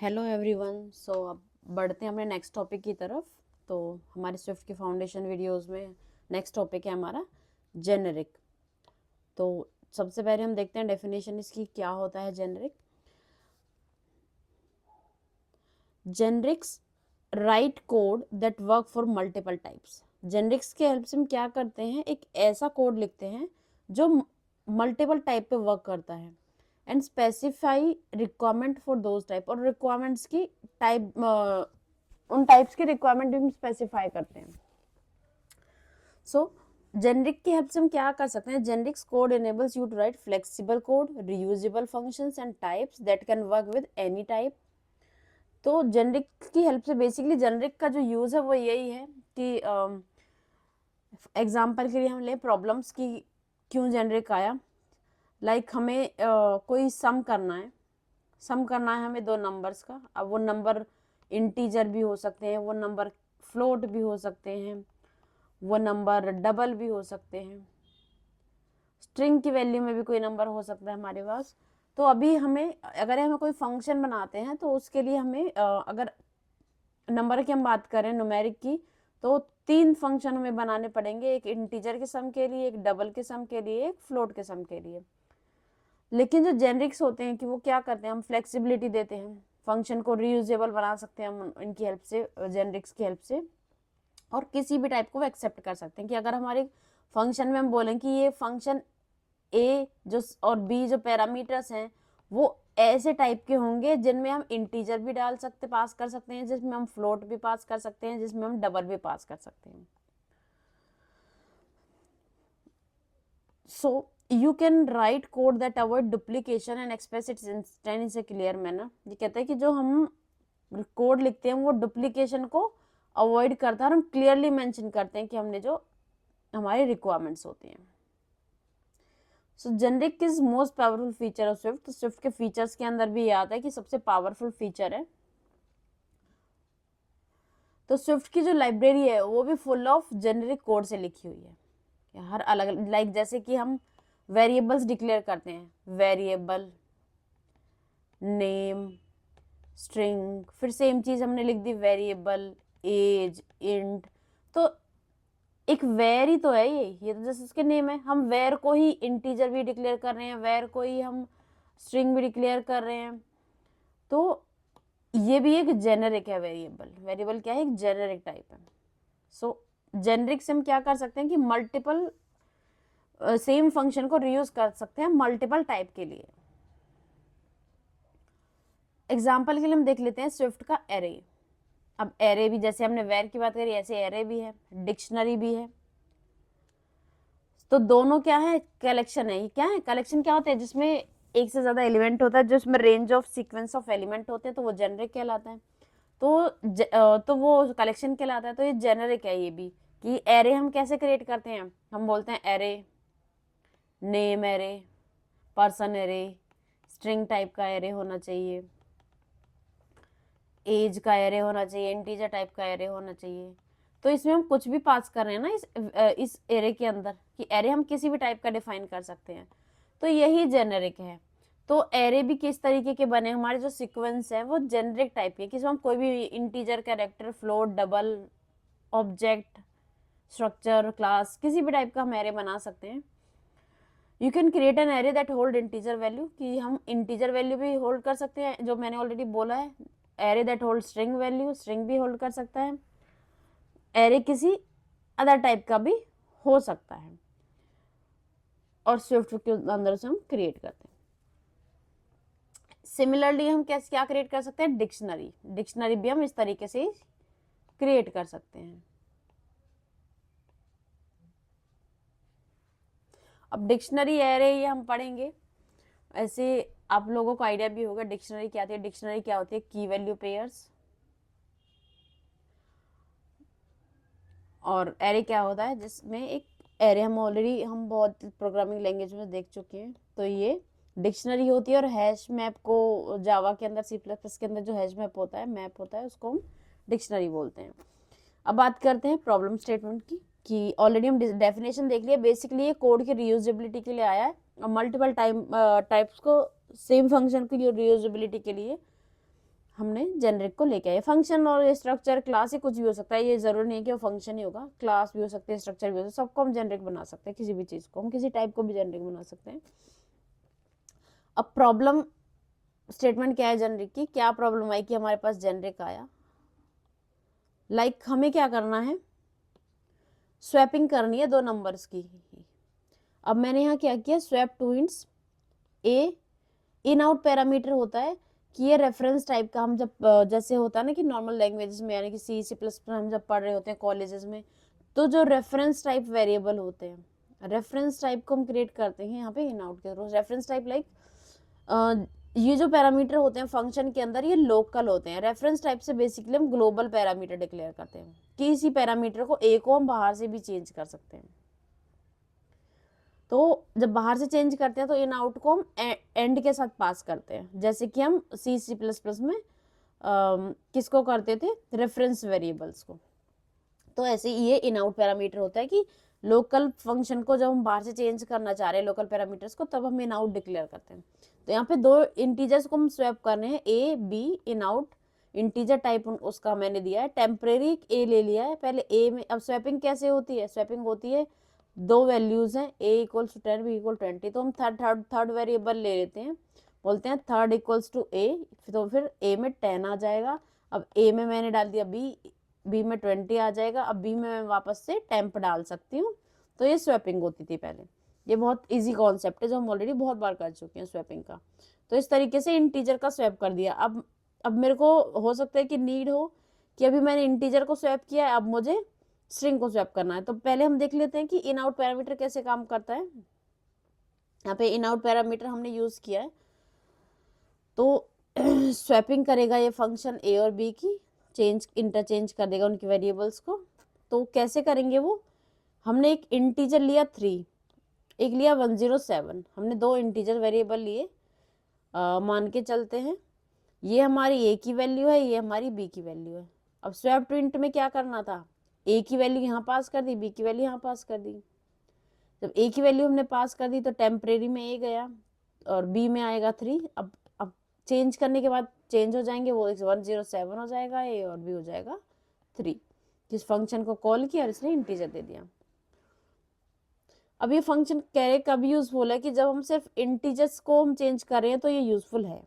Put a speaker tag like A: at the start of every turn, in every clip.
A: Hello everyone. सो अब बढ़ते हैं अपने नेक्स्ट टॉपिक की तरफ। तो हमारे स्विफ्ट की फाउंडेशन वीडियोस में नेक्स्ट टॉपिक है हमारा जेनेरिक। तो सबसे पहले हम देखते हैं डेफिनेशन इसकी क्या होता है। Generics right code that work for multiple types. Generics के हेल्प से हम क्या करते हैं, एक ऐसा कोड लिखते हैं जो मल्टीपल टाइप पे वर्क करता है and specify requirement for those type, और रिक्वायरमेंट्स की टाइप उन टाइप्स की रिक्वायरमेंट भी हम स्पेसिफाई करते हैं। सो जेनरिक की हेल्प से हम क्या कर सकते हैं, generics code enables you to write flexible code, reusable functions and types that can work with any type। तो जेनरिक की हेल्प से बेसिकली जेनरिक का जो यूज है वो यही है कि एग्जाम्पल के लिए हम ले प्रॉब्लम्स की क्यों जेनरिक आया। लाइक हमें कोई सम करना है, हमें दो नंबर्स का। अब वो नंबर इंटीजर भी हो सकते हैं, वो नंबर फ्लोट भी हो सकते हैं, वो नंबर डबल भी हो सकते हैं, स्ट्रिंग की वैल्यू में भी कोई नंबर हो सकता है हमारे पास। तो अभी हमें अगर हमें कोई फंक्शन बनाते हैं तो उसके लिए हमें अगर नंबर की हम बात करें न्यूमेरिक की, तो 3 फंक्शन हमें बनाने पड़ेंगे, एक इंटीजर के सम के लिए, एक डबल के सम के लिए, एक फ्लोट के सम के लिए। लेकिन जो जेनरिक्स होते हैं कि वो क्या करते हैं, हम फ्लेक्सिबिलिटी देते हैं, फंक्शन को रीयूजेबल बना सकते हैं हम इनकी हेल्प से, जेनरिक्स की हेल्प से, और किसी भी टाइप को वो एक्सेप्ट कर सकते हैं। कि अगर हमारे फंक्शन में हम बोलें कि ये फंक्शन ए जो और बी जो पैरामीटर्स हैं वो ऐसे टाइप के होंगे जिनमें हम इंटीजर भी डाल सकते पास कर सकते हैं, जिसमें हम फ्लोट भी पास कर सकते हैं, जिसमें हम डबल भी पास कर सकते हैं। सो you can write code that avoid duplication and express its intent in a clear manner। ये कहता है कि जो हम कोड लिखते हैं वो डुप्लीकेशन को अवॉइड करता है और हम क्लियरली मेंशन करते हैं कि हमने जो हमारी रिक्वायरमेंट्स होती हैं। So generic is most powerful feature of Swift. Swift के फीचर्स के अंदर भी ये आता है कि सबसे पावरफुल फीचर है। तो स्विफ्ट की जो लाइब्रेरी है वो भी फुल ऑफ जेनरिक कोड से लिखी हुई है। हर अलग लाइक जैसे कि हम वेरिएबल्स डिक्लेयर करते हैं, वेरिएबल नेम स्ट्रिंग, फिर सेम चीज हमने लिख दी वेरिएबल एज इंट। तो एक वेर ही तो है ये तो जैसे उसके नेम है। हम वेर को ही इंटीजर भी डिक्लेयर कर रहे हैं, वेर को ही हम स्ट्रिंग भी डिक्लेयर कर रहे हैं। तो ये भी एक जेनरिक है। वेरिएबल क्या है, एक जेनरिक टाइप है। सो जेनरिक से हम क्या कर सकते हैं कि मल्टीपल सेम फंक्शन को रीयूज कर सकते हैं मल्टीपल टाइप के लिए। एग्जाम्पल के लिए हम देख लेते हैं स्विफ्ट का एरे। अब एरे भी जैसे हमने वेर की बात करी ऐसे एरे भी है, डिक्शनरी भी है। तो दोनों क्या है, कलेक्शन है। ये क्या है, कलेक्शन क्या होता है जिसमें एक से ज्यादा एलिमेंट होता है, जिसमें range of sequence of element होते हैं, तो वो जेनरिक कहलाता है। तो वो कलेक्शन कहलाता है। तो ये जेनरिक है ये भी। कि एरे हम कैसे क्रिएट करते हैं, हम बोलते हैं array name, array person, array string type का एरे होना चाहिए, एज का एरे होना चाहिए, इंटीजर टाइप का एरे होना चाहिए। तो इसमें हम कुछ भी पास कर रहे हैं ना इस एरे के अंदर, कि एरे हम किसी भी टाइप का डिफाइन कर सकते हैं। तो यही जेनरिक है। तो एरे भी किस तरीके के बने, हमारे जो सीक्वेंस है वो जेनरिक टाइप के, किसमें हम कोई भी integer, character, float, double, object, structure, class, किसी भी टाइप का हम एरे बना सकते हैं। You can create an array that hold integer value, कि हम इंटीजर वैल्यू भी होल्ड कर सकते हैं, जो मैंने ऑलरेडी बोला है। Array that hold string value, string भी होल्ड कर सकता है। एरे किसी अदर टाइप का भी हो सकता है, और स्विफ्ट के अंदर से हम क्रिएट करते हैं। सिमिलरली हम कैसे क्या क्रिएट कर सकते हैं, डिक्शनरी भी हम इस तरीके से क्रिएट कर सकते हैं। अब डिक्शनरी एरे ये हम पढ़ेंगे, ऐसे आप लोगों को आइडिया भी होगा डिक्शनरी क्या होती है। डिक्शनरी क्या होती है, की वैल्यू पेयर्स। और एरे क्या होता है, जिसमें एक एरे हम बहुत प्रोग्रामिंग लैंग्वेज में देख चुके हैं। तो ये डिक्शनरी होती है, और हैश मैप को जावा के अंदर, C++ के अंदर जो हैश मैप होता है, उसको हम डिक्शनरी बोलते हैं। अब बात करते हैं प्रॉब्लम स्टेटमेंट की, कि ऑलरेडी हम डेफिनेशन देख लिया। बेसिकली ये कोड की रीयूजेबिलिटी के लिए आया है, और मल्टीपल टाइप्स को सेम फंक्शन के लिए रीयूजेबिलिटी के लिए हमने जेनरिक को लेके आए। फंक्शन और स्ट्रक्चर क्लास ही कुछ भी हो सकता है, ये जरूरी नहीं है कि वो फंक्शन ही होगा, क्लास भी हो सकते हैं, स्ट्रक्चर भी हो सकता है, सबको हम जेनरिक बना सकते हैं, किसी भी चीज को हम किसी टाइप को भी जेनरिक बना सकते हैं। अब प्रॉब्लम स्टेटमेंट क्या है जेनरिक की, क्या प्रॉब्लम आई कि हमारे पास जेनरिक आया। लाइक हमें क्या करना है, स्वैपिंग करनी है दो नंबर्स की। अब मैंने यहाँ क्या किया, swap two ints a. In out parameter होता है कि ये रेफरेंस टाइप का, हम जब जैसे होता है ना कि नॉर्मल लैंग्वेजेस में यानी कि C++ हम जब पढ़ रहे होते हैं कॉलेजेस में, तो जो रेफरेंस टाइप वेरिएबल होते हैं, रेफरेंस टाइप को हम क्रिएट करते हैं यहाँ पे इन आउट के थ्रू। रेफरेंस टाइप लाइक ये जो पैरामीटर होते हैं फंक्शन के अंदर, ये लोकल होते हैं। रेफरेंस टाइप से बेसिकली हम ग्लोबल पैरामीटर डिक्लेयर करते हैं कि इसी पैरामीटर को ए को हम बाहर से भी चेंज कर सकते हैं। तो जब बाहर से चेंज करते हैं तो इन आउट को हम एंड के साथ पास करते हैं, जैसे कि हम C++ में किसको करते थे, रेफरेंस वेरिएबल्स को। तो ऐसे ये इन आउट पैरामीटर होता है कि लोकल फंक्शन को जब हम बाहर से चेंज करना चाह रहे हैं लोकल पैरामीटर्स को, तब हम इन आउट डिक्लेयर करते हैं। तो यहाँ पे दो इंटीजर्स को हम स्वैप कर रहे हैं, a b. Inout integer type उसका मैंने दिया है, टेम्परेरी ए ले लिया है पहले ए में। अब स्वैपिंग कैसे होती है, स्वैपिंग होती है दो वैल्यूज हैं, a equals to 10 b equal 20, तो हम थर्ड वेरिएबल ले लेते हैं, बोलते हैं थर्ड इक्वल्स टू a, तो फिर a में 10 आ जाएगा। अब a में मैंने डाल दिया b में 20 आ जाएगा। अब b में मैं वापस से टेम्प डाल सकती हूँ। तो ये स्वैपिंग होती थी पहले। ये बहुत इजी कॉन्सेप्ट है जो हम ऑलरेडी बहुत बार कर चुके हैं स्वैपिंग का। तो इस तरीके से इंटीजर का स्वैप कर दिया। अब मेरे को हो सकता है कि नीड हो कि अभी मैंने इंटीजर को स्वैप किया है, अब मुझे स्ट्रिंग को स्वैप करना है। तो पहले हम देख लेते हैं कि इन आउट पैरामीटर कैसे काम करता है। यहाँ पे इन आउट पैरामीटर हमने यूज किया है, तो स्वैपिंग करेगा ये फंक्शन ए और बी की, इंटरचेंज कर देगा उनकी वेरिएबल्स को। तो कैसे करेंगे वो, हमने एक इंटीजर लिया 3, एक लिया 107, हमने दो इंटीजर वेरिएबल लिए। मान के चलते हैं ये हमारी ए की वैल्यू है, ये हमारी बी की वैल्यू है। अब स्वैप टू इंट में क्या करना था, ए की वैल्यू यहाँ पास कर दी, बी की वैल्यू यहाँ पास कर दी। जब ए की वैल्यू हमने पास कर दी तो टेम्परेरी में ए गया और बी में आएगा 3। अब चेंज करने के बाद चेंज हो जाएंगे, वो 107 हो जाएगा ए और बी हो जाएगा 3। जिस फंक्शन को कॉल किया और इसने इंटीजर दे दिया। अब ये फंक्शन कैरे कब यूजफुल है कि जब हम सिर्फ इंटीजर्स को हम चेंज कर रहे हैं तो ये यूजफुल है।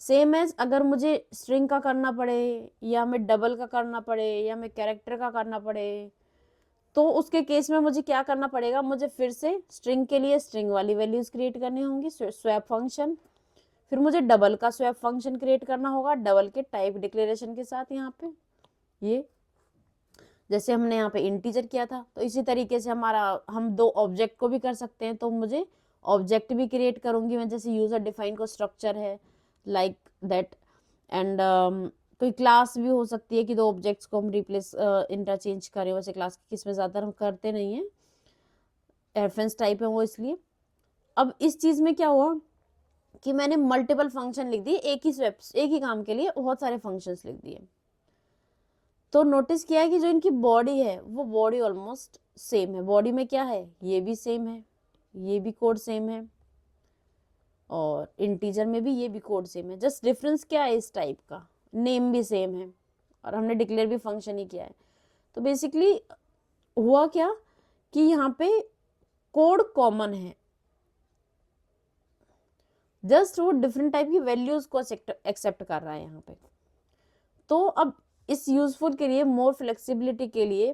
A: सेम एज अगर मुझे स्ट्रिंग का करना पड़े या हमें डबल का करना पड़े या हमें कैरेक्टर का करना पड़े, तो उसके केस में मुझे क्या करना पड़ेगा, मुझे फिर से स्ट्रिंग के लिए स्ट्रिंग वाली वैल्यूज क्रिएट करनी होंगी, स्वैप फंक्शन। फिर मुझे डबल का स्वैप फंक्शन क्रिएट करना होगा डबल के टाइप डिक्लेरेशन के साथ। यहाँ पे ये जैसे हमने यहाँ पे इंटीजर किया था, तो इसी तरीके से हम दो ऑब्जेक्ट को भी कर सकते हैं। तो मुझे ऑब्जेक्ट भी क्रिएट करूंगी मैं, जैसे यूजर डिफाइन को स्ट्रक्चर है लाइक दैट। एंड कोई क्लास भी हो सकती है कि दो ऑब्जेक्ट्स को हम रिप्लेस इंटरचेंज करें। वैसे क्लास की किस में ज़्यादातर हम करते नहीं हैं, रेफरेंस टाइप है वो, इसलिए। अब इस चीज़ में क्या हुआ कि मैंने मल्टीपल फंक्शन लिख दिए, एक ही काम के लिए बहुत सारे फंक्शंस लिख दिए। तो नोटिस किया है कि जो इनकी बॉडी है वो बॉडी ऑलमोस्ट सेम है। बॉडी में क्या है, ये भी सेम है, ये भी कोड सेम है, और इंटीजर में भी ये भी कोड सेम है। जस्ट डिफरेंस क्या है इस टाइप का, नेम भी सेम है और हमने डिक्लेयर भी फंक्शन ही किया है। तो बेसिकली हुआ क्या कि यहाँ पे कोड कॉमन है, जस्ट वो डिफरेंट टाइप की वैल्यूज को एक्सेप्ट कर रहा है यहाँ पे। तो अब इस यूजफुल के लिए, मोर फ्लेक्सिबिलिटी के लिए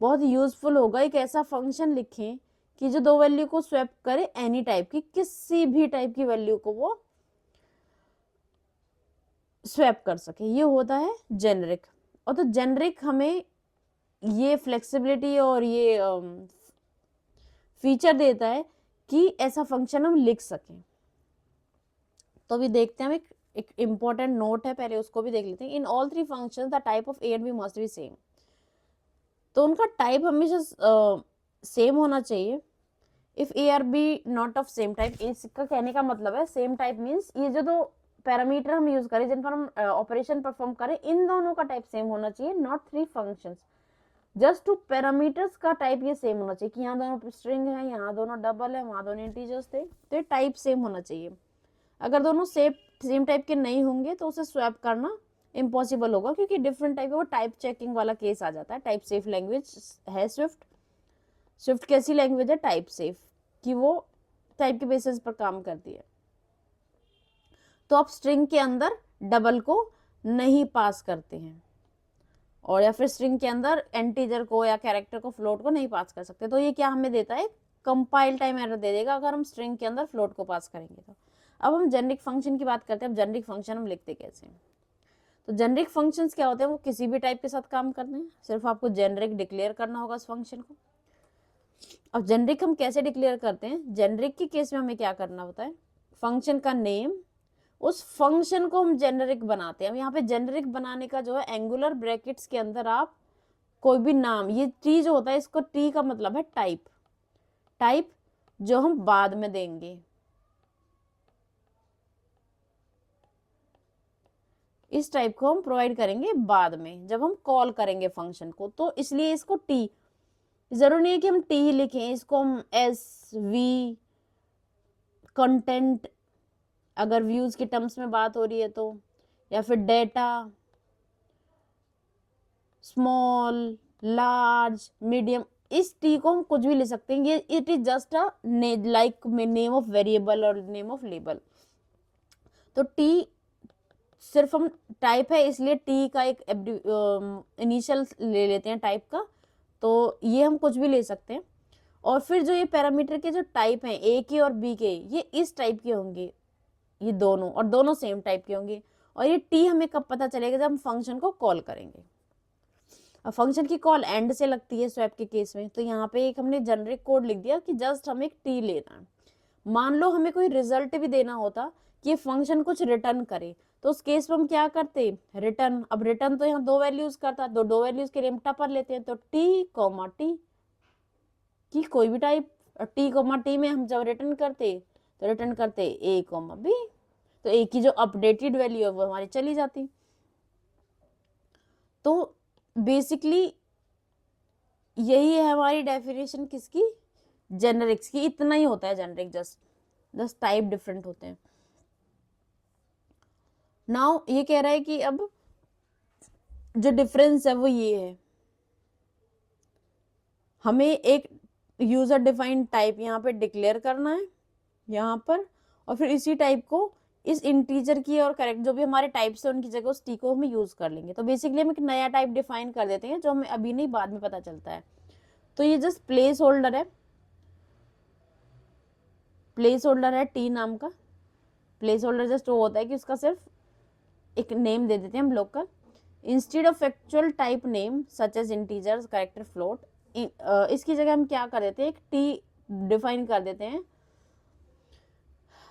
A: बहुत यूजफुल होगा एक ऐसा फंक्शन लिखें कि जो दो वैल्यू को स्वैप करे, एनी टाइप की, किसी भी टाइप की वैल्यू को वो स्वैप कर सके। ये होता है जेनरिक। और तो जेनरिक हमें ये फ्लेक्सिबिलिटी और ये फीचर देता है कि ऐसा फंक्शन हम लिख सकें। तो अभी देखते हैं, हम एक इम्पॉर्टेंट नोट है, पहले उसको भी देख लेते हैं। In all three functions the type of a and b must be same. तो उनका टाइप हमेशा सेम होना चाहिए। If a are b not of same type, इसका कहने का मतलब है सेम टाइप मीन्स ये जो दो पैरामीटर हम यूज करें जिन पर हम ऑपरेशन परफॉर्म करें, इन दोनों का टाइप सेम होना चाहिए, not three functions. Just two parameters का टाइप ये सेम होना चाहिए कि यहाँ दोनों स्ट्रिंग है, यहाँ दोनों डबल है, वहाँ दोनों इंटीजर्स थे, तो ये टाइप सेम होना चाहिए। अगर दोनों सेम टाइप के नहीं होंगे तो उसे स्वैप करना इम्पॉसिबल होगा, क्योंकि डिफरेंट टाइप का वो टाइप चेकिंग वाला केस आ जाता है। टाइप सेफ लैंग्वेज है स्विफ्ट। स्विफ्ट कैसी लैंग्वेज है? टाइप सेफ, कि वो टाइप के बेसिस पर काम करती है। तो आप स्ट्रिंग के अंदर डबल को नहीं पास करते हैं, और या फिर स्ट्रिंग के अंदर इंटीजर को या कैरेक्टर को, फ्लोट को नहीं पास कर सकते। तो ये क्या हमें देता है? कंपाइल टाइम एरर दे देगा अगर हम स्ट्रिंग के अंदर फ्लोट को पास करेंगे तो। अब हम जेनरिक फंक्शन की बात करते हैं। अब जेनरिक फंक्शन हम लिखते कैसे हैं? तो जेनरिक फंक्शंस क्या होते हैं? वो किसी भी टाइप के साथ काम करते हैं, सिर्फ आपको जेनरिक डिक्लेयर करना होगा उस फंक्शन को। अब जेनरिक हम कैसे डिक्लेयर करते हैं? जेनरिक के केस में हमें क्या करना होता है? फंक्शन का नेम, उस फंक्शन को हम जेनरिक बनाते हैं। अब यहाँ पे जेनरिक बनाने का जो है, एंगुलर ब्रैकेट्स के अंदर आप कोई भी नाम, ये टी जो होता है, इसको टी का मतलब है टाइप, टाइप जो हम बाद में देंगे। इस टाइप को हम प्रोवाइड करेंगे बाद में, जब हम कॉल करेंगे फंक्शन को। तो इसलिए इसको टी, जरूरी नहीं है कि हम टी ही लिखें, इसको हम एस वी कंटेंट, अगर व्यूज के टर्म्स में बात हो रही है तो, या फिर डेटा, स्मॉल, लार्ज, मीडियम, इस टी को हम कुछ भी ले सकते हैं। ये it is just a like name of variable और नेम ऑफ लेबल। तो टी सिर्फ हम टाइप है, इसलिए टी का एक इनिशियल ले लेते हैं टाइप का। तो ये हम कुछ भी ले सकते हैं। और फिर जो ये पैरामीटर के जो टाइप हैं, ए के और बी के, ये इस टाइप के होंगे, ये दोनों, और दोनों सेम टाइप के होंगे। और ये टी हमें कब पता चलेगा? जब हम फंक्शन को कॉल करेंगे। अब फंक्शन की कॉल एंड से लगती है स्वैप के केस में। तो यहाँ पे एक हमने जेनरिक कोड लिख दिया कि जस्ट हमें एक टी लेना है। मान लो हमें कोई रिजल्ट भी देना होता कि फंक्शन कुछ रिटर्न करे, तो उस केस में हम क्या करते? रिटर्न। अब रिटर्न तो यहाँ दो वैल्यूज करता, तो दो वैल्यूज के लिए हम टपर लेते हैं। तो टी कोमा टी की कोई भी टाइप, टी कोमा टी में हम जब रिटर्न करते तो रिटर्न करते ए कोमा बी, तो ए की जो अपडेटेड वैल्यू है वो हमारी चली जाती। तो बेसिकली यही है हमारी डेफिनेशन किसकी? जेनरिक्स की। इतना ही होता है जेनरिक, जस्ट टाइप डिफरेंट होते हैं। नाउ ये कह रहा है कि अब जो डिफरेंस है वो ये है, हमें एक यूजर डिफाइंड टाइप यहाँ पे डिक्लेयर करना है यहाँ पर, और फिर इसी टाइप को इस इंटीजर की और करेक्ट जो भी हमारे टाइप्स है उनकी जगह उस टी को हम यूज कर लेंगे। तो बेसिकली हम एक नया टाइप डिफाइन कर देते हैं जो हमें अभी नहीं बाद में पता चलता है। तो ये जस्ट प्लेस होल्डर है, प्लेस होल्डर है टी नाम का। प्लेस होल्डर जस्ट वो होता है कि उसका सिर्फ एक नेम दे देते हैं हम local, instead of actual type name such as integers, character, float. इसकी जगह हम क्या कर देते हैं? एक टी डिफाइन कर देते हैं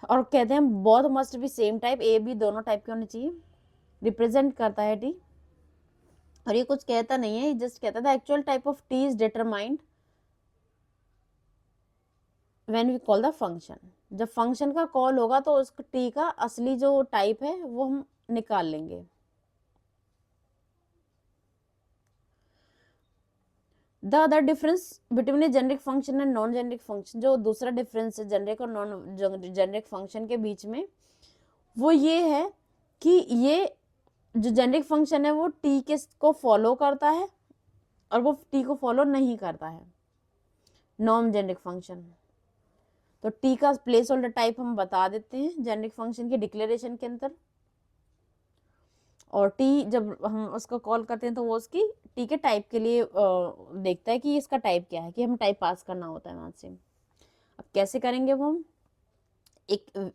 A: और कहते हैं both must be same type, a b दोनों टाइप के होने चाहिए। रिप्रेजेंट करता है टी, और ये कुछ कहता नहीं है, जस्ट कहता था actual type of T is determined when we call the function. जब फंक्शन का कॉल होगा तो उस टी का असली जो टाइप है वो हम निकाल लेंगे। The other difference between A generic function and non generic function, जो दूसरा डिफरेंस है जेनरिक और नॉन जेनरिक फंक्शन के बीच में, वो ये है कि ये जो जेनरिक फंक्शन है वो टी के को फॉलो करता है और वो टी को फॉलो नहीं करता है नॉन जेनरिक फंक्शन। तो टी का प्लेस होल्डर टाइप हम बता देते हैं जेनरिक फंक्शन की डिक्लेरेशन के अंदर, और टी जब हम उसको कॉल करते हैं तो वो उसकी टी के टाइप के लिए देखता है कि इसका टाइप क्या है, कि हम टाइप पास करना होता है वहां से। अब कैसे करेंगे वो? हम एक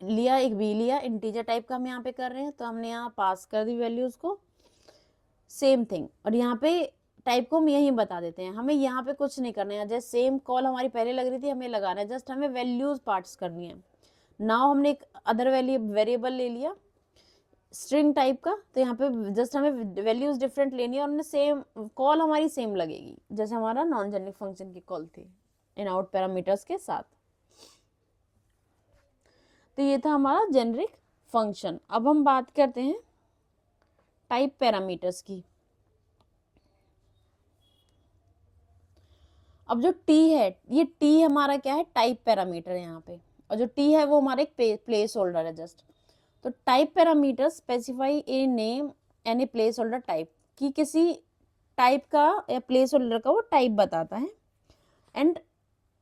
A: लिया, एक बी लिया, इंटीजर टाइप का हम यहाँ पे कर रहे हैं, तो हमने यहाँ पास कर दी वैल्यू उसको, सेम थिंग। और यहाँ पे टाइप को हम यही बता देते हैं, हमें यहाँ पे कुछ नहीं करना है। जैसे सेम कॉल हमारी पहले लग रही थी, हमें लगाना है, जस्ट हमें वैल्यूज पार्ट्स करनी है। नाउ हमने एक अदर वेरिएबल ले लिया स्ट्रिंग टाइप का, तो यहाँ पे जस्ट हमें वैल्यूज डिफरेंट लेनी है और उनमें सेम कॉल हमारी सेम लगेगी जैसे हमारा नॉन जेनरिक फंक्शन की कॉल थी इन आउट पैरामीटर्स के साथ। तो ये था हमारा जेनरिक फंक्शन। अब हम बात करते हैं टाइप पैरामीटर्स की। अब जो टी है, ये टी हमारा क्या है? टाइप पैरामीटर है यहाँ पे, और जो टी है वो हमारा एक प्लेस होल्डर है जस्ट। तो type parameter specify a name any placeholder type, कि किसी टाइप का या प्लेस होल्डर का वो टाइप बताता है। And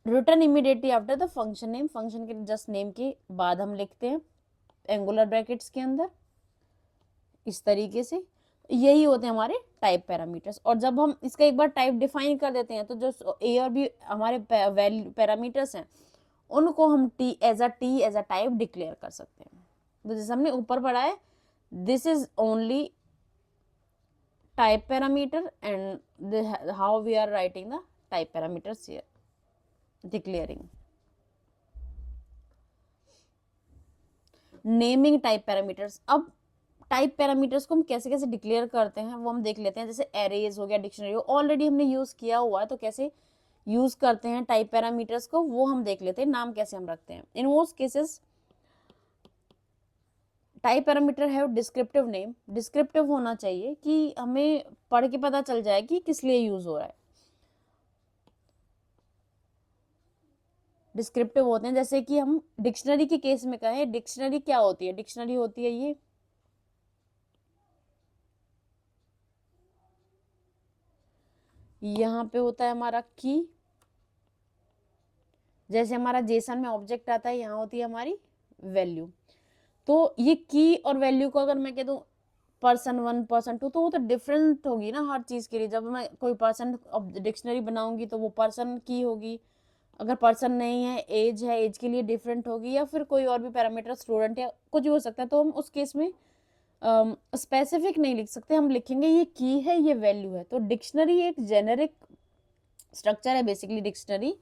A: return immediately after the function name, function के जस्ट नेम के बाद हम लिखते हैं एंगुलर ब्रैकेट्स के अंदर, इस तरीके से। यही होते हैं हमारे टाइप पैरामीटर्स। और जब हम इसका एक बार टाइप डिफाइन कर देते हैं तो जो ए और बी हमारे वैल्यू पैरामीटर्स हैं उनको हम T as a type declare कर सकते हैं। तो जैसे हमने ऊपर पढ़ा है, this is only type parameter and how we are writing the type parameters here, declaring. Naming type parameters, अब टाइप पैरामीटर्स को हम कैसे कैसे डिक्लेयर करते हैं वो हम देख लेते हैं। जैसे एरेज हो गया, डिक्शनरी हो, ऑलरेडी हमने यूज किया हुआ है, तो कैसे यूज करते हैं टाइप पैरामीटर्स को वो हम देख लेते हैं। नाम कैसे हम रखते हैं। In most cases type parameter है डिस्क्रिप्टिव नेम, डिस्क्रिप्टिव होना चाहिए कि हमें पढ़ के पता चल जाए कि किस लिए यूज हो रहा है। डिस्क्रिप्टिव होते हैं, जैसे कि हम डिक्शनरी के केस में कहें, डिक्शनरी क्या होती है, डिक्शनरी होती है ये यहाँ पे होता है हमारा की, जैसे हमारा जेसन में ऑब्जेक्ट आता है यहाँ होती है हमारी वैल्यू। तो ये की और वैल्यू को अगर मैं कह दूं पर्सन 1 पर्सन 2 तो वो तो डिफरेंट होगी ना हर चीज के लिए। जब मैं कोई पर्सन डिक्शनरी बनाऊंगी तो वो पर्सन की होगी, अगर पर्सन नहीं है एज है, एज के लिए डिफरेंट होगी, या फिर कोई और भी पैरामीटर स्टूडेंट या कुछ भी हो सकता है। तो हम उस केस में स्पेसिफिक नहीं लिख सकते, हम लिखेंगे ये की है, ये वैल्यू है। तो डिक्शनरी एक जेनेरिक स्ट्रक्चर है बेसिकली डिक्शनरी।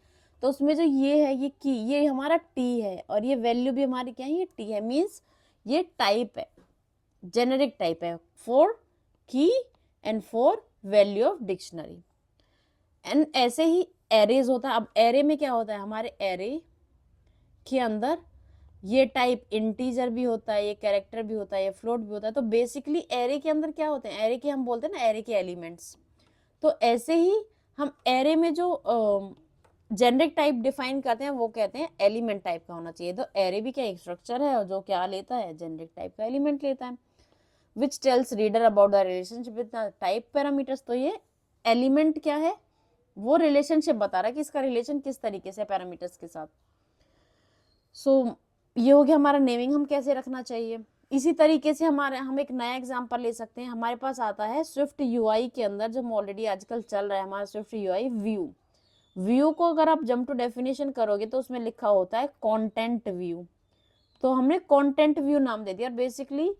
A: तो उसमें जो ये है ये की, ये हमारा टी है, और ये वैल्यू भी हमारी क्या है, ये टी है। मीन्स ये टाइप है, जेनेरिक टाइप है फॉर की and for value of dictionary. And ऐसे ही एरेज होता है। अब एरे में क्या होता है, हमारे एरे के अंदर ये टाइप इंटीजर भी होता है, ये कैरेक्टर भी होता है, ये फ्लोट भी होता है। तो बेसिकली एरे के अंदर क्या होते हैं, एरे के हम बोलते हैं ना एरे के एलिमेंट्स। तो ऐसे ही हम एरे में जो जेनरिक टाइप डिफाइन करते हैं वो कहते हैं एलिमेंट टाइप का होना चाहिए। तो एरे भी क्या एक स्ट्रक्चर है और जो क्या लेता है, जेनरिक टाइप का एलिमेंट लेता है, which tells reader about the relationship with type parameters. तो ये एलिमेंट क्या है, वो रिलेशनशिप बता रहा है कि इसका रिलेशन किस तरीके से पैरामीटर्स के साथ। सो ये हो गया हमारा नेमिंग हम कैसे रखना चाहिए। इसी तरीके से हम एक नया एग्जांपल ले सकते हैं। हमारे पास आता है स्विफ्ट यूआई के अंदर, जो ऑलरेडी आजकल चल रहा है हमारा स्विफ्ट यूआई व्यू। व्यू को अगर आप जंप टू डेफिनेशन करोगे तो उसमें लिखा होता है कंटेंट व्यू। तो हमने कंटेंट व्यू नाम दे दिया, और बेसिकली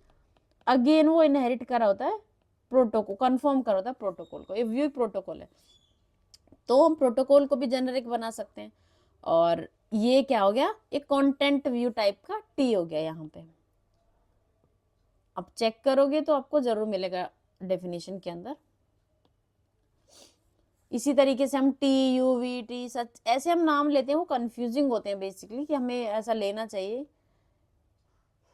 A: अगेन वो इनहेरिट करा होता है प्रोटोकॉल, कंफर्म करा होता है प्रोटोकॉल को। ये व्यू प्रोटोकॉल है, तो हम प्रोटोकॉल को भी जेनरिक बना सकते हैं। और ये क्या हो गया, एक कंटेंट व्यू टाइप का टी हो गया यहाँ पे। अब चेक करोगे तो आपको जरूर मिलेगा डेफिनेशन के अंदर। इसी तरीके से हम टी यू वी टी सच ऐसे हम नाम लेते हैं, वो कंफ्यूजिंग होते हैं बेसिकली, कि हमें ऐसा लेना चाहिए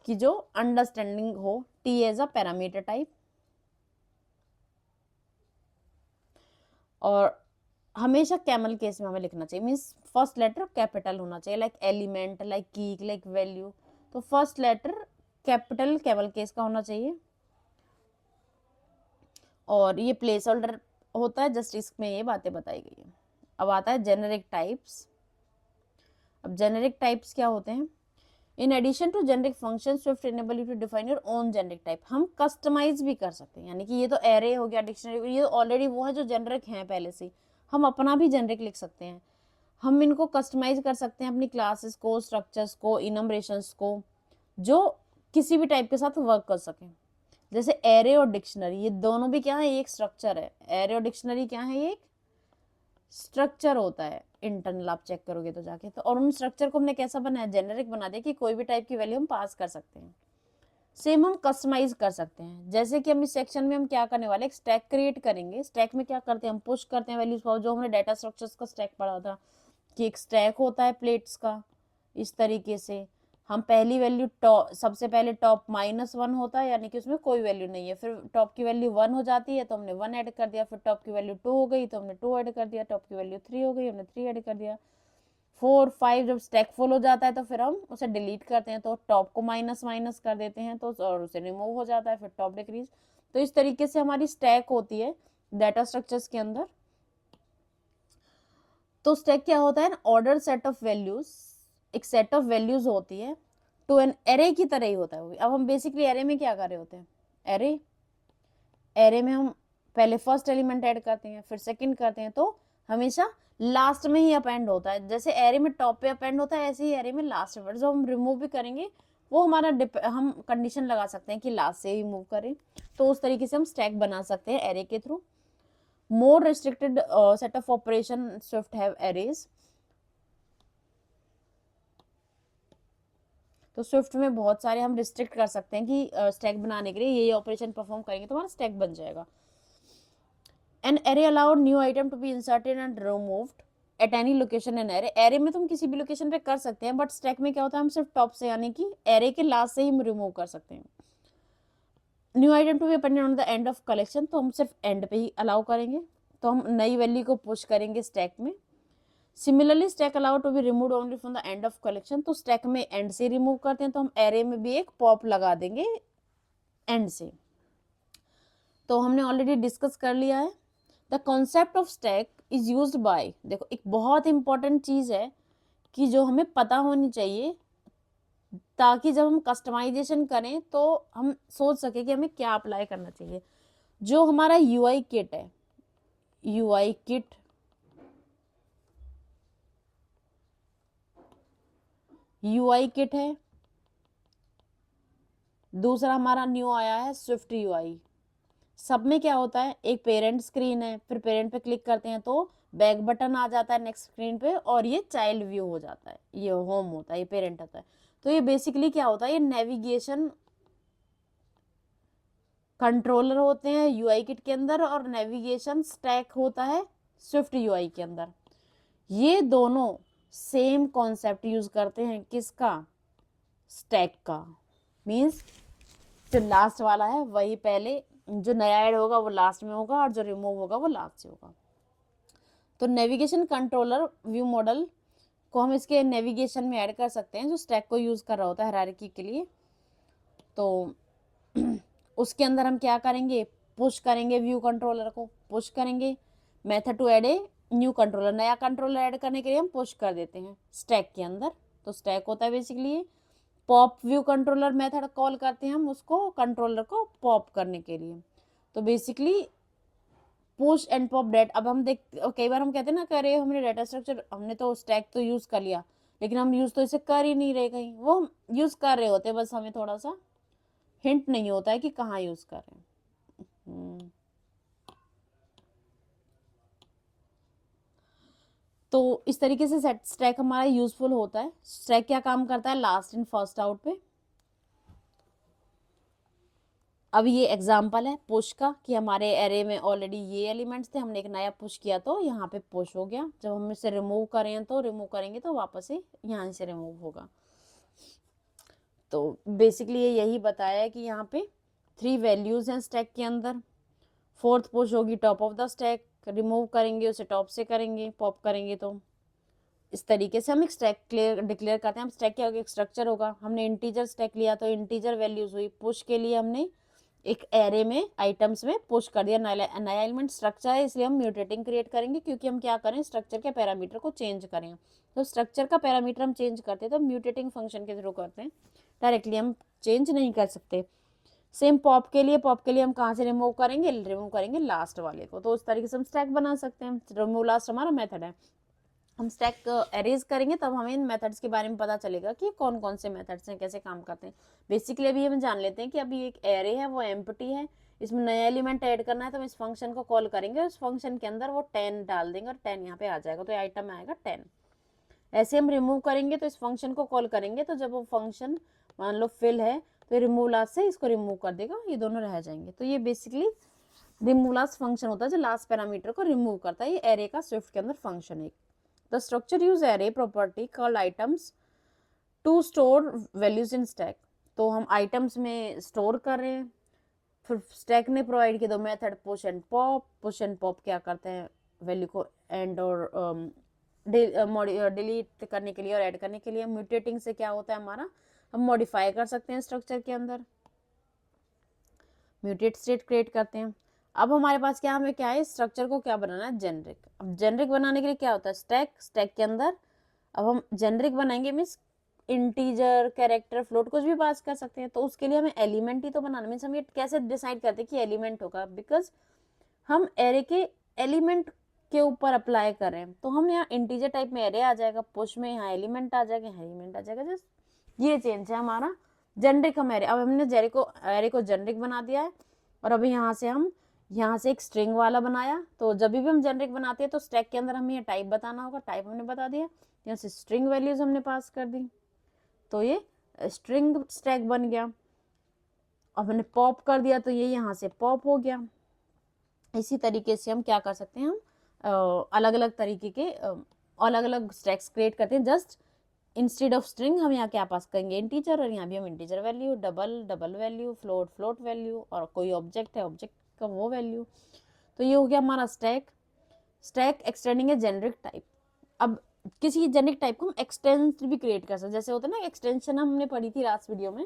A: कि जो अंडरस्टैंडिंग हो। T as a parameter type, और हमेशा कैमल केस में हमें लिखना चाहिए, मीन्स फर्स्ट लेटर कैपिटल होना चाहिए, like element, like key, like value. तो first letter capital camel case का होना चाहिए। और ये प्लेस होल्डर होता है, जस्ट इसमें ये बातें बताई गई है। अब आता है जेनेरिक टाइप्स। अब जेनेरिक टाइप्स क्या होते हैं, in addition to generic function Swift enable you to define your own generic type. हम कस्टमाइज भी कर सकते हैं, यानी कि ये तो एरे हो गया, डिक्शनरी, ये ऑलरेडी वो है जो जेनेरिक हैं पहले से, हम अपना भी जेनेरिक लिख सकते हैं। हम इनको कस्टमाइज कर सकते हैं अपनी क्लासेस को, स्ट्रक्चर्स को, इनमरेशंस को, जो किसी भी टाइप के साथ वर्क कर सकें। जैसे एरे और डिक्शनरी, ये दोनों भी क्या है, एक स्ट्रक्चर है। एरे और डिक्शनरी क्या है, एक स्ट्रक्चर होता है इंटरनल, आप चेक करोगे तो जाके। तो और उन स्ट्रक्चर को हमने कैसा बनाया, जेनेरिक बना दिया, कि कोई भी टाइप की वैल्यू हम पास कर सकते हैं। सेम हम कस्टमाइज कर सकते हैं, जैसे कि हम इस सेक्शन में हम क्या करने वाले, एक स्टैक क्रिएट करेंगे। स्टैक में क्या करते हैं, हम पुश करते हैं वैल्यूज को, जो हमने डाटा स्ट्रक्चर्स का स्टैक पढ़ा था कि एक स्टैक होता है प्लेट्स का। इस तरीके से हम पहली वैल्यू सबसे पहले टॉप -1 होता है, यानी कि उसमें कोई वैल्यू नहीं है। फिर टॉप की वैल्यू 1 हो जाती है तो हमने 1 ऐड कर दिया। फिर टॉप की वैल्यू 2 हो गई तो हमने 2 ऐड कर दिया। टॉप की वैल्यू 3 हो गई, हमने 3 ऐड कर दिया। 4 5 जब स्टैक फुल हो जाता है तो फिर हम उसे डिलीट करते हैं, तो टॉप को माइनस माइनस कर देते हैं तो और उसे रिमूव हो जाता है, फिर टॉप डिक्रीज। तो इस तरीके से हमारी स्टैक होती है डाटा स्ट्रक्चर्स के अंदर। तो स्टैक क्या होता है, ऑर्डर सेट ऑफ वैल्यूज, एक सेट ऑफ वैल्यूज होती है टू एन एरे की तरह ही होता है। अब हम बेसिकली एरे में क्या कर रहे होते हैं, एरे में हम पहले फर्स्ट एलिमेंट ऐड करते हैं, फिर सेकंड करते हैं, तो हमेशा लास्ट में ही अपेंड होता है। जैसे एरे में टॉप पे अपेंड होता है, ऐसे ही एरे में लास्ट में। जो हम रिमूव भी करेंगे वो हमारा हम कंडीशन लगा सकते हैं कि लास्ट से ही मूव करें। तो उस तरीके से हम स्टैक बना सकते हैं एरे के through. More restricted set of operation Swift have arrays. तो स्विफ्ट में बहुत सारे हम रिस्ट्रिक्ट कर सकते हैं कि स्टैक बनाने के लिए ये ऑपरेशन परफॉर्म करेंगे तो हमारा स्टैक बन जाएगा। An array allowed new item to be inserted and removed at any location in array। Array में तुम किसी भी लोकेशन पे कर सकते हैं, बट स्टैक में क्या होता है, हम सिर्फ टॉप से यानी कि एरे के लास्ट से ही रिमूव कर सकते हैं। New item to be appended on the end of collection, तो हम सिर्फ एंड पे ही अलाउ करेंगे, तो हम नई वैल्यू को पुश करेंगे स्टैक में। Similarly stack allow to be remove only from the end of collection, तो स्टैक में एंड से रिमूव करते हैं, तो हम एरे में भी एक पॉप लगा देंगे एंड से। तो हमने ऑलरेडी डिस्कस कर लिया है। The concept of stack is used by, देखो एक बहुत इंपॉर्टेंट चीज है कि जो हमें पता होनी चाहिए, ताकि जब हम कस्टमाइजेशन करें तो हम सोच सके कि हमें क्या अप्लाई करना चाहिए। जो हमारा यूआई किट है, यूआई किट है। दूसरा हमारा न्यू आया है स्विफ्ट यूआई। सब में क्या होता है, एक पेरेंट स्क्रीन है, फिर पेरेंट पे क्लिक करते हैं तो बैक बटन आ जाता है नेक्स्ट स्क्रीन पे, और ये चाइल्ड व्यू हो जाता है, ये होम होता है, ये पेरेंट होता है। तो ये बेसिकली क्या होता है, ये नेविगेशन कंट्रोलर होते हैं यूआई किट के अंदर, और नेविगेशन स्टैक होता है स्विफ्ट यूआई के अंदर। ये दोनों सेम कॉन्सेप्ट यूज करते हैं, किसका, स्टैक का। मीन्स जो लास्ट वाला है वही पहले, जो नया ऐड होगा वो लास्ट में होगा, और जो रिमूव होगा वो लास्ट से होगा। तो नेविगेशन कंट्रोलर व्यू मॉडल को हम इसके नेविगेशन में ऐड कर सकते हैं, जो स्टैक को यूज कर रहा होता है हायरार्की के लिए। तो उसके अंदर हम क्या करेंगे, पुश करेंगे व्यू कंट्रोलर को, पुश करेंगे method to add a new controller, नया कंट्रोलर ऐड करने के लिए हम पुश कर देते हैं स्टैक के अंदर। तो स्टैक होता है basically pop view controller method call करते हैं हम उसको, कंट्रोलर को पॉप करने के लिए। तो basically push and pop that. अब हम देख, कई बार हम कहते हैं ना, कह रहे हमने डाटा स्ट्रक्चर, हमने तो स्टैक तो यूज कर लिया, लेकिन हम यूज तो इसे कर ही नहीं रहे, कहीं वो हम यूज कर रहे होते, बस हमें थोड़ा सा हिंट नहीं होता है कि कहाँ यूज कर रहे हैं। तो इस तरीके से स्टैक हमारा यूजफुल होता है। स्टैक क्या काम करता है, लास्ट इन फर्स्ट आउट पे। अब ये एग्जाम्पल है पुश का, कि हमारे एरे में ऑलरेडी ये एलिमेंट्स थे, हमने एक नया पुश किया तो यहाँ पे पुश हो गया। जब हम इसे रिमूव करें तो रिमूव करेंगे तो वापस से यहाँ से रिमूव होगा। तो बेसिकली ये यही बताया है कि यहाँ पे 3 वैल्यूज हैं स्टैक के अंदर। फोर्थ पुश होगी top of the stack, remove करेंगे उसे टॉप से करेंगे, पॉप करेंगे। तो इस तरीके से हम एक स्टैक डिक्लेयर करते हैं। हम स्टैक क्या होगा, एक स्ट्रक्चर होगा। हमने इंटीजर स्टैक लिया तो इंटीजर वैल्यूज हुई। पुश के लिए हमने एक एरे में आइटम्स में पुश कर दिया, नया एलिमेंट स्ट्रक्चर है इसलिए हम म्यूटेटिंग क्रिएट करेंगे, क्योंकि हम क्या करें, स्ट्रक्चर के पैरामीटर को चेंज करें। तो स्ट्रक्चर का पैरामीटर हम चेंज करते हैं तो म्यूटेटिंग फंक्शन के थ्रू करते हैं, डायरेक्टली हम चेंज नहीं कर सकते। सेम पॉप के लिए हम कहाँ से रिमूव करेंगे लास्ट वाले को। तो उस तरीके से हम स्टैक बना सकते हैं। रिमूव लास्ट हमारा मेथड है। हम स्टैक अरेज करेंगे तब हमें इन मेथड्स के बारे में पता चलेगा कि कौन कौन से मेथड्स हैं, कैसे काम करते हैं। बेसिकली अभी हम जान लेते हैं कि अभी एक एरे है, वो एम्प्टी है, इसमें नया एलिमेंट ऐड करना है, तो हम इस फंक्शन को कॉल करेंगे, उस फंक्शन के अंदर वो 10 डाल देंगे और 10 यहाँ पे आ जाएगा, तो आइटम में आएगा 10। ऐसे हम रिमूव करेंगे तो इस फंक्शन को कॉल करेंगे, तो जब वो फंक्शन मान लो फिल है तो रिमूव लास्ट से इसको रिमूव कर देगा, ये दोनों रह जाएंगे। तो ये बेसिकली रिमूव लास्ट फंक्शन होता है जो लास्ट पैरामीटर को रिमूव करता है। ये एरे का स्विफ्ट के अंदर फंक्शन है। The structure use array property called items to store values in stack. तो हम आइटम्स में स्टोर कर रहे हैं। फिर स्टैक ने प्रोवाइड किया 2 method push and pop. Push and pop क्या करते हैं, वैल्यू को एंड और डिलीट करने के लिए और ऐड करने के लिए। म्यूटेटिंग से क्या होता है हमारा, हम मॉडिफाई कर सकते हैं स्ट्रक्चर के अंदर, म्यूटेट स्टेट क्रिएट करते हैं। अब हमारे पास क्या, हमें क्या है, स्ट्रक्चर को क्या बनाना है, जेनरिक। अब जेनरिक बनाने के लिए क्या होता है, स्टैक के अंदर अब हम जेनरिक बनाएंगे, मीन्स इंटीजर, कैरेक्टर, फ्लोट कुछ भी पास कर सकते हैं। तो उसके लिए हमें एलिमेंट ही तो बनाना, मीन्स हम ये कैसे डिसाइड करते हैं कि एलिमेंट होगा, बिकॉज हम एरे के एलिमेंट के ऊपर अप्लाई कर रहे हैं। तो हम यहाँ इंटीजर टाइप में एरे आ जाएगा, पुश में यहाँ एलिमेंट आ जाएगा, यहाँ एलिमेंट आ जाएगा, जस्ट ये चेंज है हमारा जेनरिक। हम एरे, अब हमने एरे को जेनरिक बना दिया है। और अभी यहाँ से एक स्ट्रिंग वाला बनाया। तो जब भी हम जेनरिक बनाते हैं तो स्टैक के अंदर हमें ये टाइप बताना होगा, टाइप हमने बता दिया, यहाँ से स्ट्रिंग वैल्यूज हमने पास कर दी, तो ये स्ट्रिंग स्टैक बन गया। अब हमने पॉप कर दिया तो ये यहाँ से पॉप हो गया। इसी तरीके से हम क्या कर सकते हैं, हम अलग अलग तरीके के अलग अलग स्टैक्स क्रिएट करते हैं। जस्ट इंस्टेड ऑफ स्ट्रिंग हम यहाँ क्या पास करेंगे, इंटीजर, और यहाँ भी हम integer value, double value, float value, और कोई ऑब्जेक्ट है ऑब्जेक्ट का वो वैल्यू। तो ये हो गया हमारा स्टैक एक्सटेंडिंग है जेनरिक टाइप। अब किसी जेनरिक टाइप को हम एक्सटेंशन भी क्रिएट कर सकते हैं, जैसे होता है ना एक्सटेंशन, हमने पढ़ी थी लास्ट वीडियो में।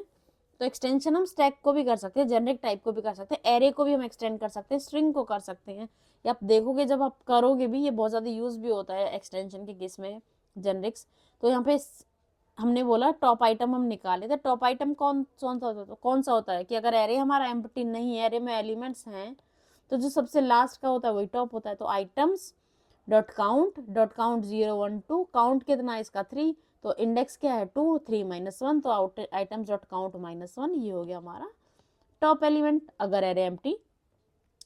A: तो एक्सटेंशन हम स्टैक को भी कर सकते हैं, जेनरिक टाइप को भी कर सकते हैं, एरे को भी हम एक्सटेंड कर सकते हैं, स्ट्रिंग को कर सकते हैं। या आप देखोगे जब आप करोगे भी, ये बहुत ज़्यादा यूज भी होता है एक्सटेंशन के केस में, जेनरिक्स। तो यहाँ पे हमने बोला टॉप आइटम हम निकाले, तो टॉप आइटम कौन सा होता है कि अगर एरे हमारा एम्प्टी नहीं है, एरे में एलिमेंट्स हैं, तो जो सबसे लास्ट का होता है वही टॉप होता है। तो आइटम्स डॉट काउंट 0 1 2, काउंट कितना है इसका 3, तो इंडेक्स क्या है 2, 3 -1, तो आइटम्स डॉट काउंट -1, ये हो गया हमारा टॉप एलिमेंट। अगर एरे एम्प्टी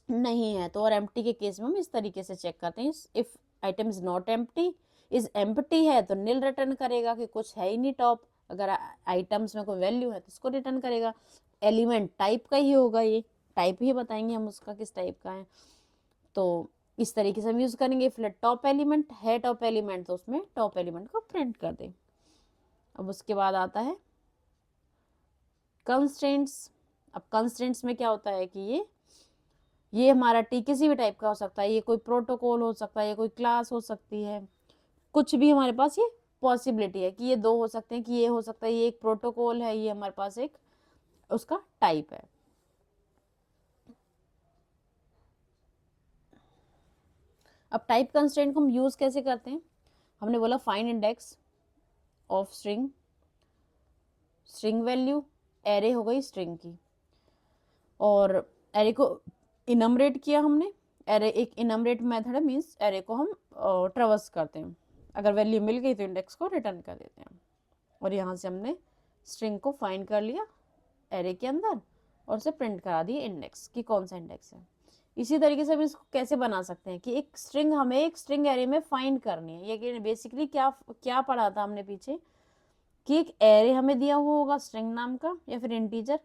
A: नहीं है तो, और एम्प्टी के केस में हम इस तरीके से चेक करते हैं, if item is not empty, is empty है तो नील रिटर्न करेगा कि कुछ है ही नहीं टॉप। अगर आइटम्स में कोई वैल्यू है तो इसको रिटर्न करेगा। एलिमेंट टाइप का ही होगा, ये टाइप ही बताएंगे हम उसका किस टाइप का है। तो इस तरीके से हम यूज करेंगे। फिर टॉप एलिमेंट है, टॉप एलिमेंट तो उसमें टॉप एलिमेंट को प्रिंट कर दें। अब उसके बाद आता है कंस्ट्रेंट्स। अब कंस्ट्रेंट्स में क्या होता है कि ये हमारा किसी भी टाइप का हो सकता है, ये कोई प्रोटोकॉल हो सकता है, ये कोई क्लास हो सकती है, कुछ भी हमारे पास ये पॉसिबिलिटी है कि ये दो हो सकते हैं, कि ये हो सकता है ये एक प्रोटोकॉल है, ये हमारे पास एक उसका टाइप है। अब टाइप कंस्ट्रेंट को हम यूज कैसे करते हैं, हमने बोला find index of string value, array हो गई स्ट्रिंग की, और एरे को इनमरेट किया हमने। एरे एक इनमरेट मेथड है, मीन्स एरे को हम ट्रैवर्स करते हैं, अगर वैल्यू मिल गई तो इंडेक्स को रिटर्न कर देते हैं। और यहाँ से हमने स्ट्रिंग को फाइंड कर लिया एरे के अंदर और उसे प्रिंट करा दिए इंडेक्स कि कौन सा इंडेक्स है। इसी तरीके से हम इसको कैसे बना सकते हैं कि एक स्ट्रिंग, हमें एक स्ट्रिंग एरे में फाइंड करनी है। ये बेसिकली क्या पढ़ा था हमने पीछे, कि एक एरे हमें दिया हुआ होगा स्ट्रिंग नाम का या फिर इंटीजर,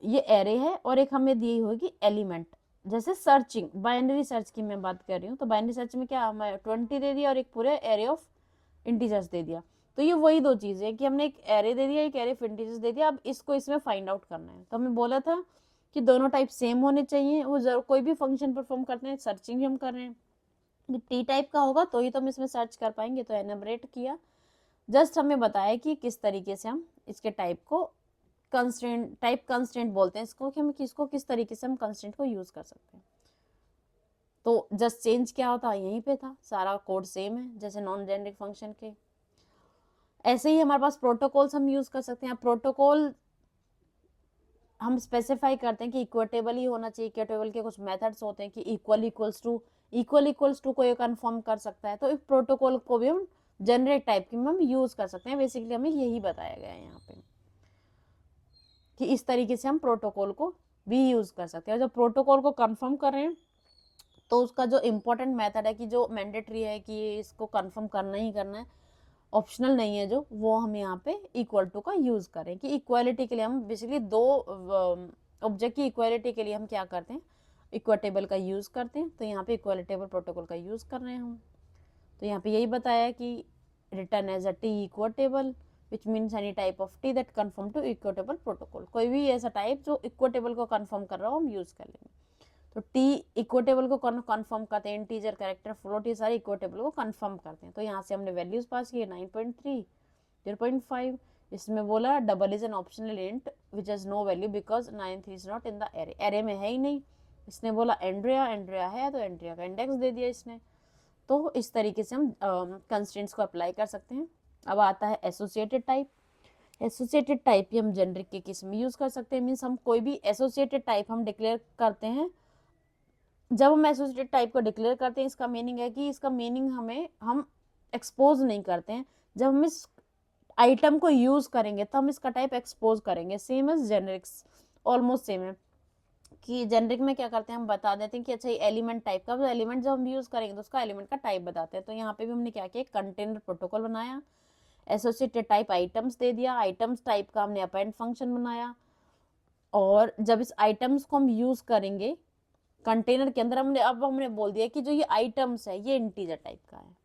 A: ये एरे है, और एक हमें दी होगी एलिमेंट। जैसे सर्चिंग, बाइनरी सर्च की मैं बात कर रही हूँ, तो बाइनरी सर्च में क्या, हमें 20 दे दिया और एक पूरे एरे ऑफ इंटीजर्स दे दिया। तो ये वही दो चीजें हैं कि हमने एक एरे दे दिया, एक एरे ऑफ इंटीजर्स दे दिया। अब इसको इसमें फाइंड आउट करना है। तो हमें बोला था कि दोनों टाइप सेम होने चाहिए, वो कोई भी फंक्शन परफॉर्म करते हैं, सर्चिंग भी हम कर रहे हैं, टी टाइप का होगा तो ही तो हम इसमें सर्च कर पाएंगे। तो एनमरेट किया, जस्ट हमें बताया कि किस तरीके से हम इसके टाइप को टाइप कंस्ट्रेंट बोलते हैं इसको, कि हम किस तरीके से हम कंस्ट्रेंट को यूज कर सकते हैं। तो जस्ट चेंज क्या होता है, यहीं पे था, सारा कोड सेम है जैसे नॉन जेनरिक फंक्शन के। ऐसे ही हमारे पास प्रोटोकॉल्स हम यूज कर सकते हैं। प्रोटोकॉल हम स्पेसिफाई करते हैं कि इक्विटेबल ही होना चाहिए। इक्विटेबल के कुछ मेथड्स होते हैं कि इक्वल इक्वल्स टू को ये कन्फर्म कर सकता है। तो इस प्रोटोकॉल को भी हम जेनरिक टाइप की हम यूज कर सकते हैं। बेसिकली हमें यही बताया गया है यहाँ पे कि इस तरीके से हम प्रोटोकॉल को भी यूज कर सकते हैं। और जब प्रोटोकॉल को कंफर्म कर रहे हैं तो उसका जो इम्पोर्टेंट मेथड है कि जो मैंडेटरी है कि इसको कंफर्म करना ही करना है, ऑप्शनल नहीं है जो, वो हम यहाँ पे इक्वल टू का यूज करें। कि इक्वालिटी के लिए हम बेसिकली दो ऑब्जेक्ट की इक्वालिटी के लिए हम क्या करते हैं, इक्विटेबल का यूज करते हैं। तो यहाँ पे इक्वालिटेबल प्रोटोकॉल का यूज कर रहे हैं हम। तो यहाँ पे यही बताया कि return as a T equatable which means any type of T that conform to equatable protocol. कोई भी ऐसा टाइप जो इक्विटेबल को कन्फर्म कर रहा हो हम यूज कर लेंगे। तो टी इक्वल टेबल को कन्फर्म करते हैं, इंटीजर, कैरेक्टर, फ्लोट, ये सारे इक्वल टेबल को कन्फर्म करते हैं। तो यहाँ से हमने वैल्यूज पास किए 9.3, 0.5। इसमें बोला double is an optional int which has no value because 9 is not in the array, array में है ही नहीं। इसने बोला एंड्रिया, एंड्रिया है तो एंड्रिया का इंडेक्स दे दिया इसने। तो इस तरीके से हम कंस्ट्रेंट्स को अप्लाई कर सकते हैं। अब आता है एसोसिएटेड टाइप। एसोसिएटेड टाइप हम जेनरिक के केस में यूज कर सकते हैं। मीन्स हम कोई भी एसोसिएटेड टाइप हम डिक्लेयर करते हैं। जब हम एसोसिएटेड टाइप को डिक्लेयर करते हैं, इसका मीनिंग है कि इसका मीनिंग हम एक्सपोज नहीं करते हैं। जब हम इस आइटम को यूज करेंगे तो हम इसका टाइप एक्सपोज करेंगे। Same as generics, almost same है कि जेनरिक में क्या करते हैं, हम बता देते हैं कि अच्छा ये एलिमेंट टाइप का, तो एलिमेंट जब हम यूज करेंगे तो उसका एलिमेंट का टाइप बताते हैं। तो यहाँ पे भी हमने क्या किया, कंटेनर प्रोटोकॉल बनाया, एसोसिएटेड टाइप आइटम्स दे दिया, आइटम्स टाइप का हमने अपेंड फंक्शन बनाया, और जब इस आइटम्स को हम यूज करेंगे कंटेनर के अंदर, हमने बोल दिया कि जो ये आइटम्स है ये इंटीजर टाइप का है,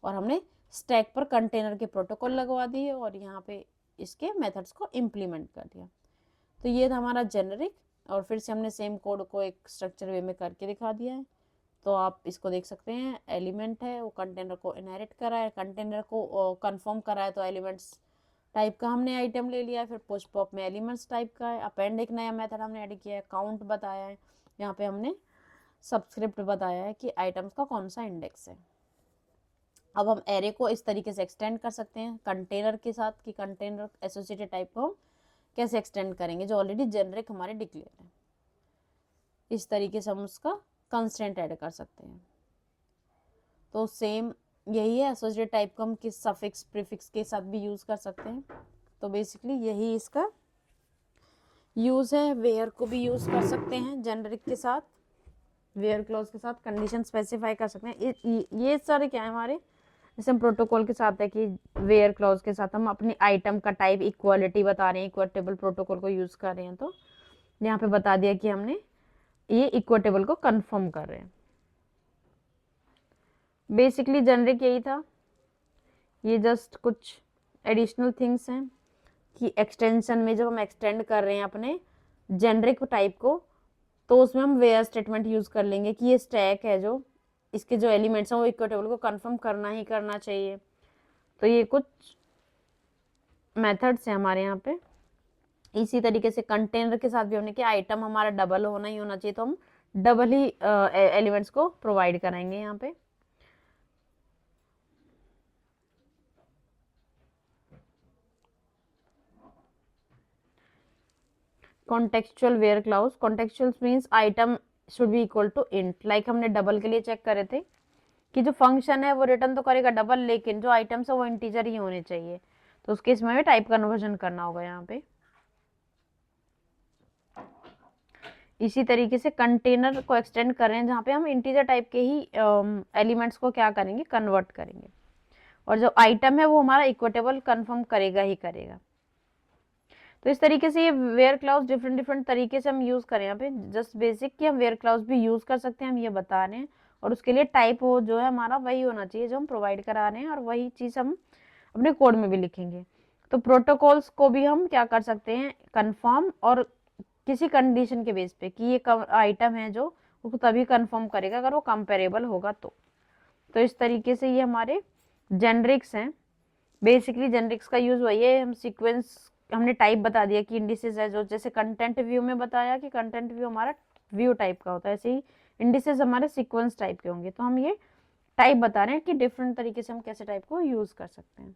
A: और हमने स्टैक पर कंटेनर के प्रोटोकॉल लगवा दिए और यहाँ पे इसके मेथड्स को इम्प्लीमेंट कर दिया। तो ये था हमारा जेनरिक, और फिर से हमने सेम कोड को एक स्ट्रक्चर वे में करके दिखा दिया है। तो आप इसको देख सकते हैं, एलिमेंट है वो कंटेनर को इनहेरिट करा है, कंटेनर को कंफर्म करा है, तो एलिमेंट्स टाइप का हमने आइटम ले लिया है। फिर पुश पॉप में एलिमेंट्स टाइप का है, अपेंड एक नया मेथड हमने ऐड किया है, काउंट बताया है, यहाँ पे हमने सबस्क्रिप्ट बताया है कि आइटम्स का कौन सा इंडेक्स है। अब हम एरे को इस तरीके से एक्सटेंड कर सकते हैं कंटेनर के साथ, कि कंटेनर एसोसिएटेड टाइप को हम कैसे एक्सटेंड करेंगे जो ऑलरेडी जेनरिक हमारे डिक्लेयर है। इस तरीके से हम उसका कंस्ट्रेंट ऐड कर सकते हैं। तो सेम यही है, एसोसिएटेड टाइप को हम किस सफिक्स प्रीफिक्स के साथ भी यूज कर सकते हैं। तो बेसिकली यही इसका यूज है। वेयर को भी यूज कर सकते हैं जेनरिक के साथ, वेयर क्लॉज के साथ कंडीशन स्पेसिफाई कर सकते हैं। ये सारे क्या है हमारे, जैसे हम प्रोटोकॉल के साथ है कि वेयर क्लॉज के साथ हम अपनी आइटम का टाइप इक्वालिटी बता रहे हैं, इक्वटेबल प्रोटोकॉल को यूज कर रहे हैं, तो यहाँ पे बता दिया कि हमने ये इक्वटेबल को कंफर्म कर रहे हैं। बेसिकली जेनरिक यही था। ये जस्ट कुछ एडिशनल थिंग्स हैं कि एक्सटेंशन में जब हम एक्सटेंड कर रहे हैं अपने जेनरिक टाइप को, तो उसमें हम वेयर स्टेटमेंट यूज कर लेंगे कि ये स्टैक है, जो इसके जो एलिमेंट्स हैं वो इक्वटेबल को कंफर्म करना ही करना चाहिए। तो ये कुछ मेथड्स हैं हमारे यहाँ पे। इसी तरीके से कंटेनर के साथ भी हमने कि आइटम हमारा डबल होना ही होना चाहिए, तो हम डबल ही एलिमेंट्स को प्रोवाइड कराएंगे यहाँ पे। Contextual where clause, contextual means item should be equal to int. Like हमने डबल के लिए चेक करे थे कि जो फंक्शन है वो रिटर्न तो करेगा डबल, लेकिन जो आइटम्स है वो इंटीजर ही होने चाहिए। तो उस केस में टाइप कन्वर्जन करना होगा यहाँ पे। इसी तरीके से कंटेनर को एक्सटेंड कर रहे हैं जहाँ पे हम इंटीजर टाइप के ही एलिमेंट्स को क्या करेंगे, कन्वर्ट करेंगे, और जो आइटम है वो हमारा इक्वटेबल कंफर्म करेगा ही करेगा। तो इस तरीके से ये वेयर क्लाउज डिफरेंट डिफरेंट तरीके से हम यूज करें। यहाँ पे जस्ट बेसिक कि हम वेयर क्लाउज भी यूज कर सकते हैं, हम ये बता रहे हैं, और उसके लिए टाइप हो जो है हमारा वही होना चाहिए जो हम प्रोवाइड करा रहे हैं, और वही चीज हम अपने कोड में भी लिखेंगे। तो प्रोटोकॉल्स को भी हम क्या कर सकते हैं, कन्फर्म, और किसी कंडीशन के बेस पे कि ये आइटम है जो उसको तभी कंफर्म करेगा अगर वो कंपेरेबल होगा तो इस तरीके से ये हमारे जेनरिक्स हैं। बेसिकली जेनरिक्स का यूज वही है, हम सीक्वेंस हमने टाइप बता दिया कि इंडिसेस है, जो जैसे कंटेंट व्यू में बताया कि कंटेंट व्यू हमारा व्यू टाइप का होता है, ऐसे ही इंडिसेस हमारे सीक्वेंस टाइप के होंगे। तो हम ये टाइप बता रहे हैं कि डिफरेंट तरीके से हम कैसे टाइप को यूज कर सकते हैं।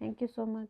A: Thank you so much.